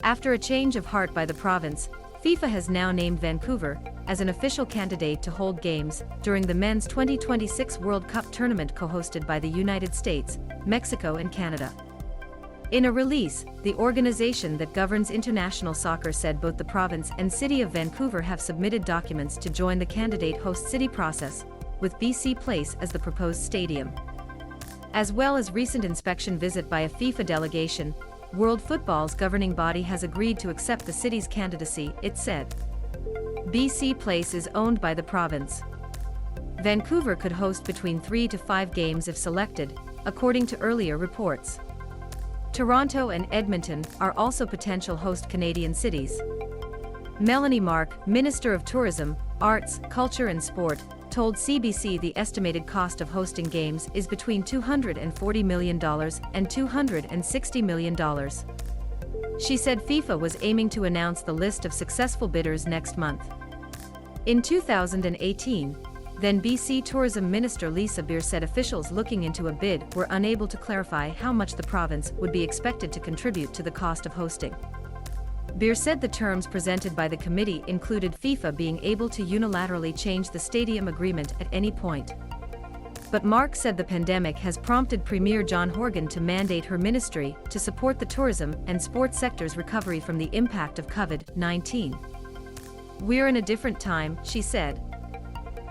After a change of heart by the province, FIFA has now named Vancouver as an official candidate to hold games during the men's 2026 World Cup tournament co-hosted by the United States, Mexico and Canada. In a release, the organization that governs international soccer said both the province and city of Vancouver have submitted documents to join the candidate host city process, with BC Place as the proposed stadium. As well as recent inspection visit by a FIFA delegation, World Football's governing body has agreed to accept the city's candidacy, it said. BC Place is owned by the province. Vancouver could host between 3 to 5 games if selected, according to earlier reports. Toronto and Edmonton are also potential host Canadian cities. Melanie Mark, Minister of Tourism, Arts, Culture and Sport, told CBC the estimated cost of hosting games is between $240 million and $260 million. She said FIFA was aiming to announce the list of successful bidders next month. In 2018, then BC Tourism Minister Lisa Beer said officials looking into a bid were unable to clarify how much the province would be expected to contribute to the cost of hosting. Beer said the terms presented by the committee included FIFA being able to unilaterally change the stadium agreement at any point. But Mark said the pandemic has prompted Premier John Horgan to mandate her ministry to support the tourism and sports sector's recovery from the impact of COVID-19. "We're in a different time," she said.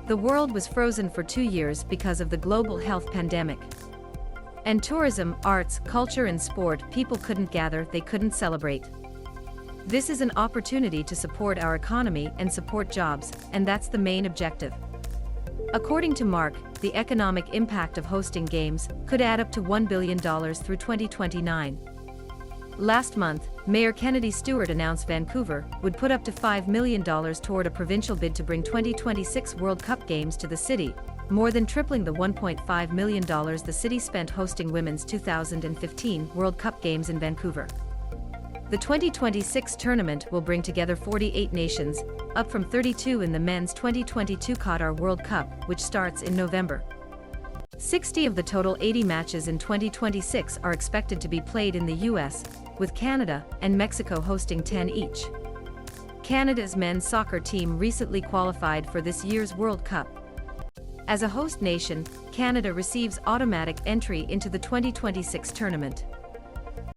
"The world was frozen for 2 years because of the global health pandemic. And tourism, arts, culture and sport, people couldn't gather, they couldn't celebrate. This is an opportunity to support our economy and support jobs, and that's the main objective." According to Mark, the economic impact of hosting games could add up to $1 billion through 2029. Last month, Mayor Kennedy Stewart announced Vancouver would put up to $5 million toward a provincial bid to bring 2026 World Cup games to the city, more than tripling the $1.5 million the city spent hosting women's 2015 World Cup games in Vancouver. The 2026 tournament will bring together 48 nations, up from 32 in the men's 2022 Qatar World Cup, which starts in November. 60 of the total 80 matches in 2026 are expected to be played in the US, with Canada and Mexico hosting 10 each. Canada's men's soccer team recently qualified for this year's World Cup. As a host nation, Canada receives automatic entry into the 2026 tournament.